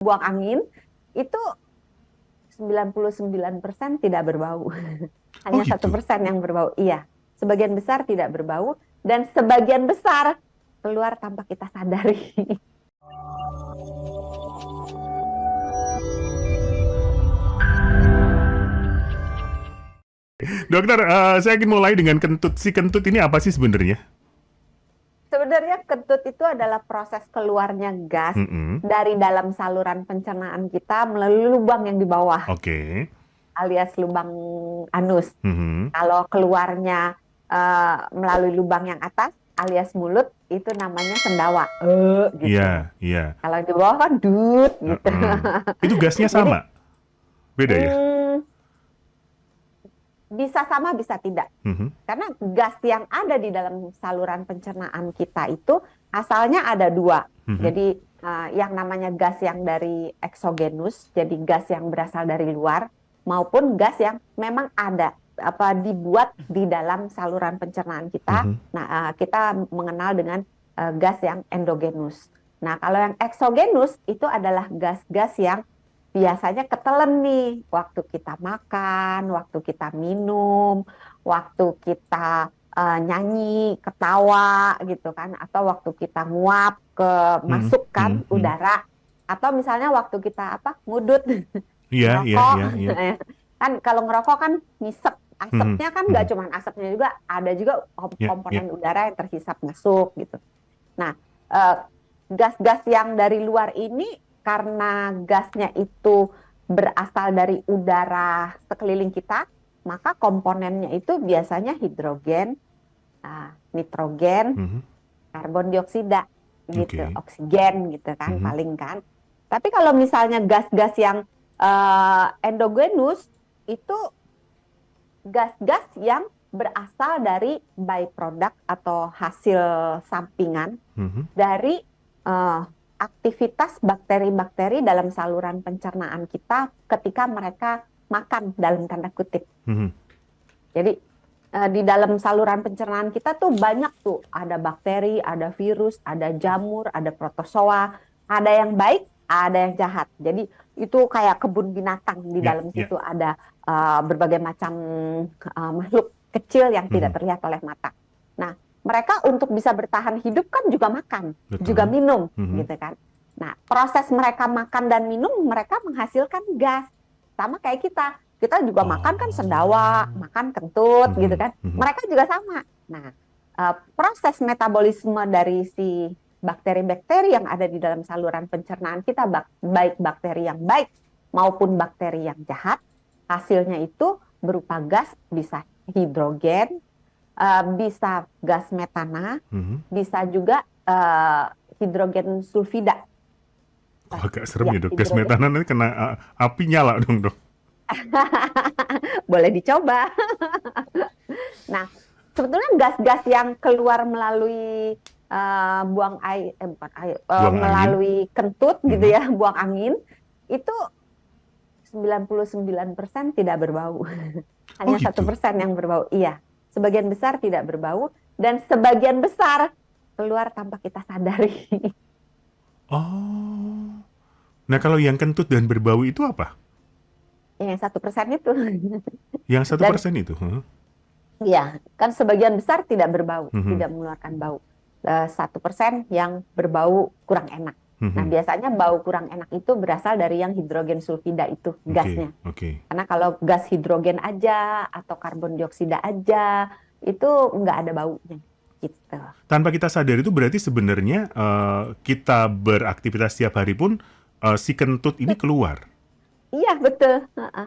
buang angin itu 99% tidak berbau. Oh Hanya gitu. 1% yang berbau. Iya, sebagian besar tidak berbau dan sebagian besar keluar tanpa kita sadari. Dokter, saya ingin mulai dengan kentut. Si kentut ini apa sih sebenarnya? Sebenarnya kentut itu adalah proses keluarnya gas Mm-mm. dari dalam saluran pencernaan kita melalui lubang yang di bawah, Oke. alias lubang anus. Mhm. Kalau keluarnya melalui lubang yang atas, alias mulut, itu namanya sendawa. Gitu. Iya, iya. Kalau di bawah kan dut gitu. Heeh. Itu gasnya Jadi sama? Beda ya? hmm, bisa sama bisa tidak. Mhm. Karena gas yang ada di dalam saluran pencernaan kita itu asalnya ada dua. Mhm. Jadi yang namanya gas yang dari eksogenus, jadi gas yang berasal dari luar, maupun gas yang memang ada apa dibuat di dalam saluran pencernaan kita. Mhm. Nah, kita mengenal dengan gas yang endogenus. Nah, kalau yang eksogenus itu adalah gas-gas yang biasanya ketelen nih waktu kita makan, waktu kita minum, waktu kita nyanyi, ketawa gitu kan, atau waktu kita nguap ke Mhm. masukkan Mhm. Mhm. udara, atau misalnya waktu kita apa ngudut, Iya, iya, ngerokok, iya, iya. kan kalau ngerokok kan ngisep Mhm. asapnya kan nggak Mhm. cuma asapnya juga, ada juga Ya, ya. komponen udara yang terhisap masuk gitu. Nah, eh, gas-gas yang dari luar ini karena gasnya itu berasal dari udara sekeliling kita, maka komponennya itu biasanya hidrogen, nitrogen, Mhm. karbon dioksida, gitu, Oke. oksigen gitu kan Mhm. paling kan. Tapi kalau misalnya gas-gas yang endogenus itu gas-gas yang berasal dari byproduct atau hasil sampingan Mhm. dari eh, aktivitas bakteri-bakteri dalam saluran pencernaan kita ketika mereka makan dalam tanda kutip. Mhm. Jadi di dalam saluran pencernaan kita tuh banyak tuh, ada bakteri, ada virus, ada jamur, ada protozoa, ada yang baik, ada yang jahat. Jadi itu kayak kebun binatang, di Ya, dalam ya. situ ada berbagai macam makhluk kecil yang Mhm. tidak terlihat oleh mata. Nah, mereka untuk bisa bertahan hidup kan juga makan, juga Betul. minum, Mhm. gitu kan. Nah, proses mereka makan dan minum, mereka menghasilkan gas. Sama kayak kita juga makan kan sendawa, Oh. makan kentut gitu Mhm. kan. Mhm. Mereka juga sama. Nah, proses metabolisme dari si bakteri-bakteri yang ada di dalam saluran pencernaan kita, baik bakteri yang baik maupun bakteri yang jahat, hasilnya itu berupa gas, bisa hidrogen, bisa gas metana, Mhm. bisa juga hidrogen sulfida. Kok agak serem Ya, ya, Dok? Gas hidrogen. metana nanti kena api nyala dong, Dok. Boleh dicoba. Nah, sebetulnya gas-gas yang keluar melalui buang air, bukan air, Buang angin. melalui kentut gitu Mhm. ya, buang angin, itu 99% tidak berbau. Oh Hanya satu gitu. persen yang berbau. Iya, sebagian besar tidak berbau dan sebagian besar keluar tanpa kita sadari. Oh. Nah, kalau yang kentut dan berbau itu apa? Yang 1% itu. Yang satu Dan persen itu? Heeh. iya, kan sebagian besar tidak berbau, Mhm. tidak mengeluarkan bau. 1% yang berbau kurang enak. Nah, Mhm. biasanya bau kurang enak itu berasal dari yang hidrogen sulfida itu, Oke, gasnya. oke. Karena kalau gas hidrogen aja atau karbon dioksida aja, itu nggak ada baunya. Gitu. Tanpa kita sadar itu berarti sebenarnya kita beraktivitas setiap hari pun si kentut ini keluar. Iya, betul. Heeh.